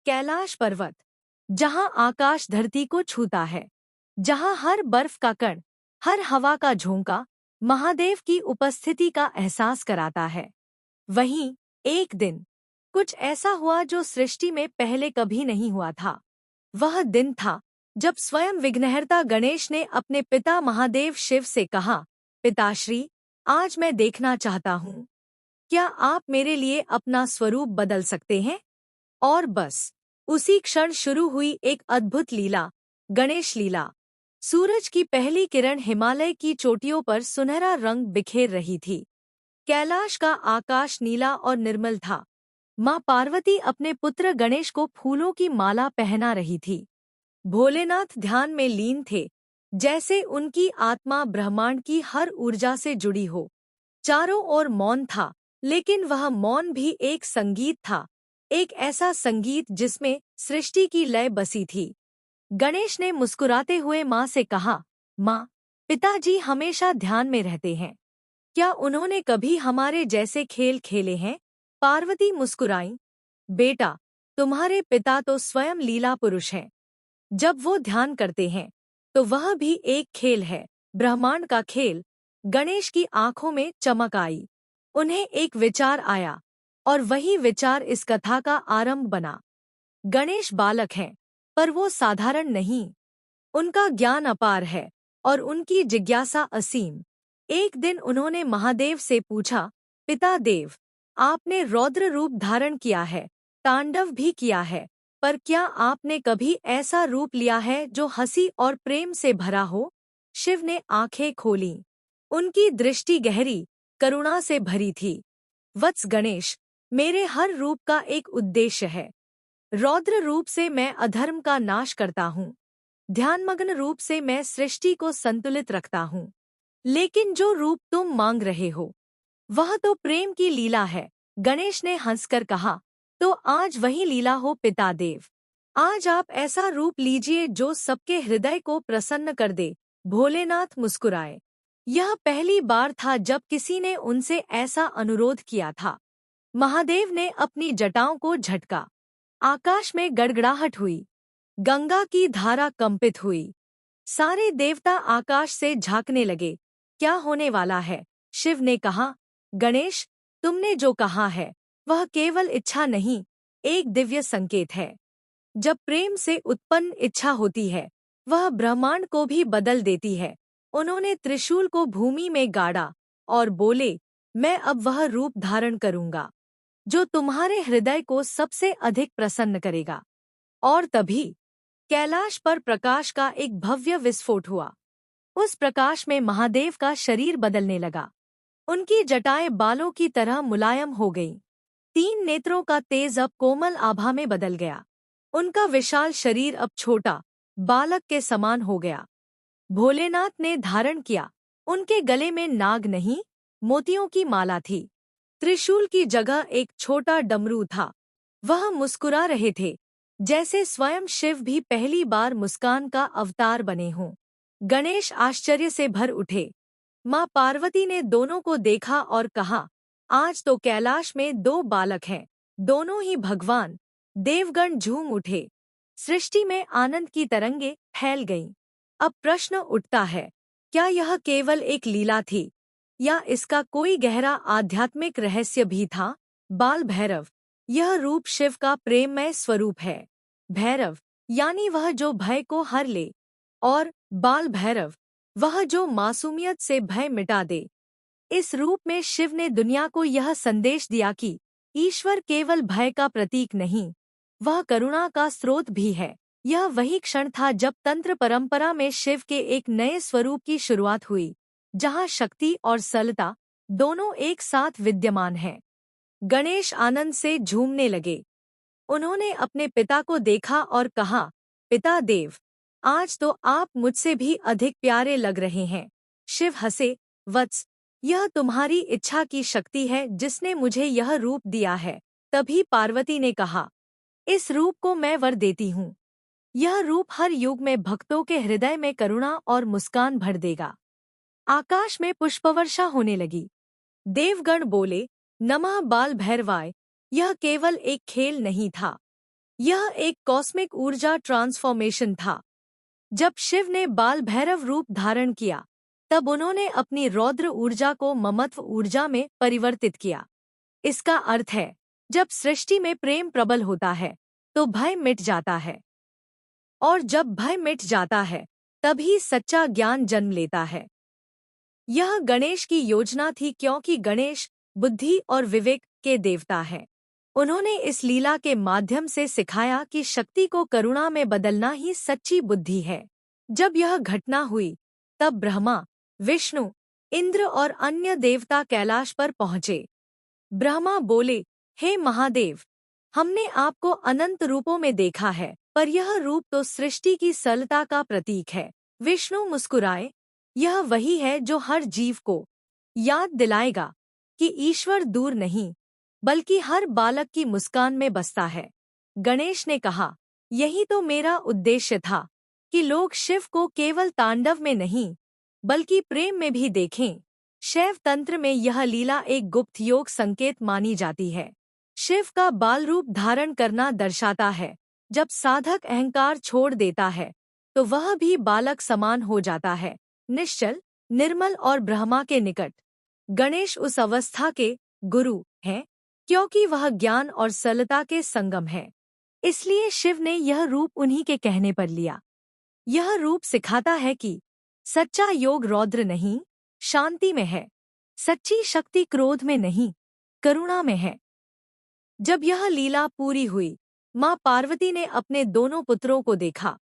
कैलाश पर्वत, जहां आकाश धरती को छूता है, जहां हर बर्फ का कण, हर हवा का झोंका महादेव की उपस्थिति का एहसास कराता है। वहीं एक दिन कुछ ऐसा हुआ जो सृष्टि में पहले कभी नहीं हुआ था। वह दिन था जब स्वयं विघ्नहर्ता गणेश ने अपने पिता महादेव शिव से कहा, पिताश्री, आज मैं देखना चाहता हूँ, क्या आप मेरे लिए अपना स्वरूप बदल सकते हैं? और बस उसी क्षण शुरू हुई एक अद्भुत लीला, गणेश लीला। सूरज की पहली किरण हिमालय की चोटियों पर सुनहरा रंग बिखेर रही थी। कैलाश का आकाश नीला और निर्मल था। माँ पार्वती अपने पुत्र गणेश को फूलों की माला पहना रही थी। भोलेनाथ ध्यान में लीन थे, जैसे उनकी आत्मा ब्रह्मांड की हर ऊर्जा से जुड़ी हो। चारों ओर मौन था, लेकिन वह मौन भी एक संगीत था, एक ऐसा संगीत जिसमें सृष्टि की लय बसी थी। गणेश ने मुस्कुराते हुए माँ से कहा, माँ, पिताजी हमेशा ध्यान में रहते हैं। क्या उन्होंने कभी हमारे जैसे खेल खेले हैं? पार्वती मुस्कुराई, बेटा, तुम्हारे पिता तो स्वयं लीला पुरुष हैं। जब वो ध्यान करते हैं तो वह भी एक खेल है, ब्रह्मांड का खेल। गणेश की आंखों में चमक आई। उन्हें एक विचार आया, और वही विचार इस कथा का आरंभ बना। गणेश बालक हैं, पर वो साधारण नहीं। उनका ज्ञान अपार है और उनकी जिज्ञासा असीम। एक दिन उन्होंने महादेव से पूछा, पिता देव, आपने रौद्र रूप धारण किया है, तांडव भी किया है, पर क्या आपने कभी ऐसा रूप लिया है जो हंसी और प्रेम से भरा हो? शिव ने आंखें खोलीं। उनकी दृष्टि गहरी, करुणा से भरी थी। वत्स गणेश, मेरे हर रूप का एक उद्देश्य है। रौद्र रूप से मैं अधर्म का नाश करता हूँ। ध्यानमग्न रूप से मैं सृष्टि को संतुलित रखता हूँ। लेकिन जो रूप तुम मांग रहे हो, वह तो प्रेम की लीला है। गणेश ने हंसकर कहा, तो आज वही लीला हो पिता देव। आज आप ऐसा रूप लीजिए जो सबके हृदय को प्रसन्न कर दे। भोलेनाथ मुस्कुराए। यह पहली बार था जब किसी ने उनसे ऐसा अनुरोध किया था। महादेव ने अपनी जटाओं को झटका। आकाश में गड़गड़ाहट हुई। गंगा की धारा कंपित हुई। सारे देवता आकाश से झांकने लगे। क्या होने वाला है? शिव ने कहा, गणेश, तुमने जो कहा है वह केवल इच्छा नहीं, एक दिव्य संकेत है। जब प्रेम से उत्पन्न इच्छा होती है, वह ब्रह्मांड को भी बदल देती है। उन्होंने त्रिशूल को भूमि में गाड़ा और बोले, मैं अब वह रूप धारण करूंगा जो तुम्हारे हृदय को सबसे अधिक प्रसन्न करेगा। और तभी कैलाश पर प्रकाश का एक भव्य विस्फोट हुआ। उस प्रकाश में महादेव का शरीर बदलने लगा। उनकी जटाएं बालों की तरह मुलायम हो गईं। 3 नेत्रों का तेज अब कोमल आभा में बदल गया। उनका विशाल शरीर अब छोटा, बालक के समान हो गया। भोलेनाथ ने धारण किया। उनके गले में नाग नहीं, मोतियों की माला थी। त्रिशूल की जगह एक छोटा डमरू था। वह मुस्कुरा रहे थे, जैसे स्वयं शिव भी पहली बार मुस्कान का अवतार बने हों। गणेश आश्चर्य से भर उठे। माँ पार्वती ने दोनों को देखा और कहा, आज तो कैलाश में 2 बालक हैं, दोनों ही भगवान। देवगण झूम उठे। सृष्टि में आनंद की तरंगे फैल गईं। अब प्रश्न उठता है, क्या यह केवल एक लीला थी, या इसका कोई गहरा आध्यात्मिक रहस्य भी था? बाल भैरव, यह रूप शिव का प्रेममय स्वरूप है। भैरव यानी वह जो भय को हर ले, और बाल भैरव, वह जो मासूमियत से भय मिटा दे। इस रूप में शिव ने दुनिया को यह संदेश दिया कि ईश्वर केवल भय का प्रतीक नहीं, वह करुणा का स्रोत भी है। यह वही क्षण था जब तंत्र परंपरा में शिव के एक नए स्वरूप की शुरुआत हुई, जहाँ शक्ति और सरलता दोनों एक साथ विद्यमान हैं। गणेश आनंद से झूमने लगे। उन्होंने अपने पिता को देखा और कहा, पिता देव, आज तो आप मुझसे भी अधिक प्यारे लग रहे हैं। शिव हंसे, वत्स, यह तुम्हारी इच्छा की शक्ति है जिसने मुझे यह रूप दिया है। तभी पार्वती ने कहा, इस रूप को मैं वर देती हूँ। यह रूप हर युग में भक्तों के हृदय में करुणा और मुस्कान भर देगा। आकाश में पुष्पवर्षा होने लगी। देवगण बोले, नमः बाल भैरवाय। यह केवल एक खेल नहीं था, यह एक कॉस्मिक ऊर्जा ट्रांसफॉर्मेशन था। जब शिव ने बाल भैरव रूप धारण किया, तब उन्होंने अपनी रौद्र ऊर्जा को ममत्व ऊर्जा में परिवर्तित किया। इसका अर्थ है, जब सृष्टि में प्रेम प्रबल होता है, तो भय मिट जाता है। और जब भय मिट जाता है, तभी सच्चा ज्ञान जन्म लेता है। यह गणेश की योजना थी, क्योंकि गणेश बुद्धि और विवेक के देवता हैं। उन्होंने इस लीला के माध्यम से सिखाया कि शक्ति को करुणा में बदलना ही सच्ची बुद्धि है। जब यह घटना हुई, तब ब्रह्मा, विष्णु, इंद्र और अन्य देवता कैलाश पर पहुंचे। ब्रह्मा बोले, हे महादेव, हमने आपको अनंत रूपों में देखा है, पर यह रूप तो सृष्टि की सरलता का प्रतीक है। विष्णु मुस्कुराए, यह वही है जो हर जीव को याद दिलाएगा कि ईश्वर दूर नहीं, बल्कि हर बालक की मुस्कान में बसता है। गणेश ने कहा, यही तो मेरा उद्देश्य था, कि लोग शिव को केवल तांडव में नहीं, बल्कि प्रेम में भी देखें। शैव तंत्र में यह लीला एक गुप्त योग संकेत मानी जाती है। शिव का बाल रूप धारण करना दर्शाता है, जब साधक अहंकार छोड़ देता है, तो वह भी बालक समान हो जाता है, निश्चल, निर्मल और ब्रह्मा के निकट। गणेश उस अवस्था के गुरु हैं, क्योंकि वह ज्ञान और सरलता के संगम है। इसलिए शिव ने यह रूप उन्हीं के कहने पर लिया। यह रूप सिखाता है कि सच्चा योग रौद्र नहीं, शांति में है। सच्ची शक्ति क्रोध में नहीं, करुणा में है। जब यह लीला पूरी हुई, माँ पार्वती ने अपने दोनों पुत्रों को देखा।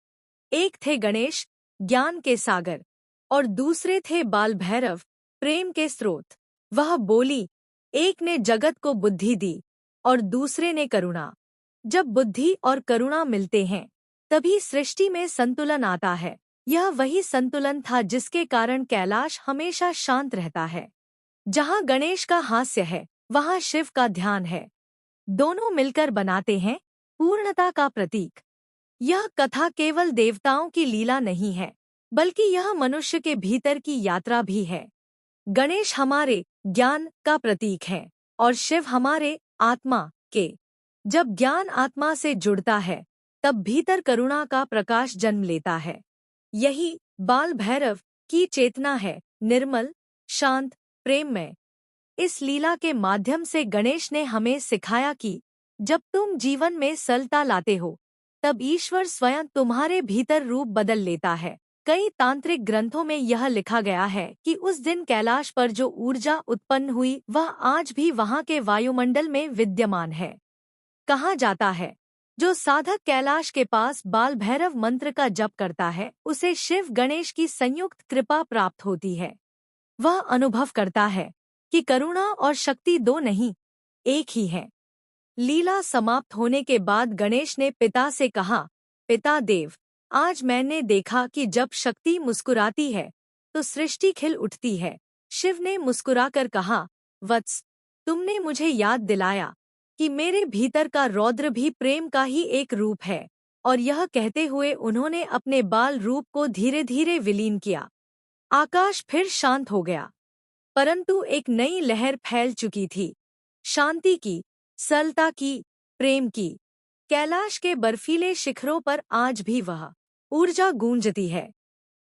एक थे गणेश, ज्ञान के सागर, और दूसरे थे बाल भैरव, प्रेम के स्रोत। वह बोली, एक ने जगत को बुद्धि दी और दूसरे ने करुणा। जब बुद्धि और करुणा मिलते हैं, तभी सृष्टि में संतुलन आता है। यह वही संतुलन था जिसके कारण कैलाश हमेशा शांत रहता है। जहाँ गणेश का हास्य है, वहाँ शिव का ध्यान है। दोनों मिलकर बनाते हैं पूर्णता का प्रतीक। यह कथा केवल देवताओं की लीला नहीं है, बल्कि यह मनुष्य के भीतर की यात्रा भी है। गणेश हमारे ज्ञान का प्रतीक है और शिव हमारे आत्मा के। जब ज्ञान आत्मा से जुड़ता है, तब भीतर करुणा का प्रकाश जन्म लेता है। यही बाल भैरव की चेतना है, निर्मल, शांत, प्रेममय। इस लीला के माध्यम से गणेश ने हमें सिखाया कि जब तुम जीवन में सरलता लाते हो, तब ईश्वर स्वयं तुम्हारे भीतर रूप बदल लेता है। कई तांत्रिक ग्रंथों में यह लिखा गया है कि उस दिन कैलाश पर जो ऊर्जा उत्पन्न हुई, वह आज भी वहां के वायुमंडल में विद्यमान है। कहा जाता है, जो साधक कैलाश के पास बाल भैरव मंत्र का जप करता है, उसे शिव गणेश की संयुक्त कृपा प्राप्त होती है। वह अनुभव करता है कि करुणा और शक्ति दो नहीं, एक ही है। लीला समाप्त होने के बाद गणेश ने पिता से कहा, पिता देव, आज मैंने देखा कि जब शक्ति मुस्कुराती है, तो सृष्टि खिल उठती है। शिव ने मुस्कुराकर कहा, वत्स, तुमने मुझे याद दिलाया कि मेरे भीतर का रौद्र भी प्रेम का ही एक रूप है। और यह कहते हुए उन्होंने अपने बाल रूप को धीरे धीरे विलीन किया। आकाश फिर शांत हो गया, परंतु एक नई लहर फैल चुकी थी, शांति की, सरलता की, प्रेम की। कैलाश के बर्फीले शिखरों पर आज भी वह ऊर्जा गूंजती है।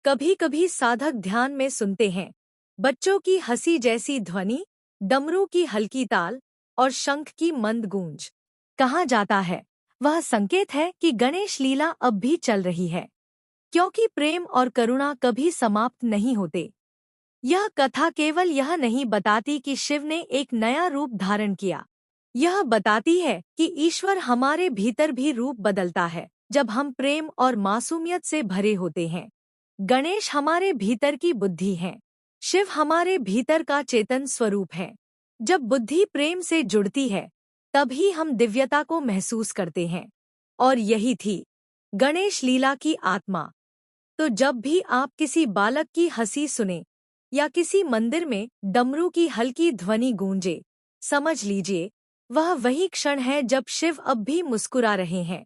कभी कभी साधक ध्यान में सुनते हैं बच्चों की हंसी जैसी ध्वनि, डमरू की हल्की ताल और शंख की मंद गूंज। कहा जाता है, वह संकेत है कि गणेश लीला अब भी चल रही है, क्योंकि प्रेम और करुणा कभी समाप्त नहीं होते। यह कथा केवल यह नहीं बताती कि शिव ने एक नया रूप धारण किया, यह बताती है कि ईश्वर हमारे भीतर भी रूप बदलता है, जब हम प्रेम और मासूमियत से भरे होते हैं। गणेश हमारे भीतर की बुद्धि है, शिव हमारे भीतर का चेतन स्वरूप है। जब बुद्धि प्रेम से जुड़ती है, तभी हम दिव्यता को महसूस करते हैं। और यही थी गणेश लीला की आत्मा। तो जब भी आप किसी बालक की हंसी सुने या किसी मंदिर में डमरू की हल्की ध्वनि गूंजे, समझ लीजिए वह वही क्षण है जब शिव अब भी मुस्कुरा रहे हैं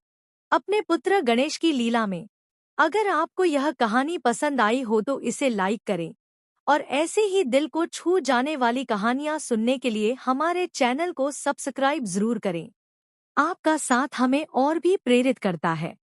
अपने पुत्र गणेश की लीला में। अगर आपको यह कहानी पसंद आई हो तो इसे लाइक करें और ऐसे ही दिल को छू जाने वाली कहानियां सुनने के लिए हमारे चैनल को सब्सक्राइब जरूर करें। आपका साथ हमें और भी प्रेरित करता है।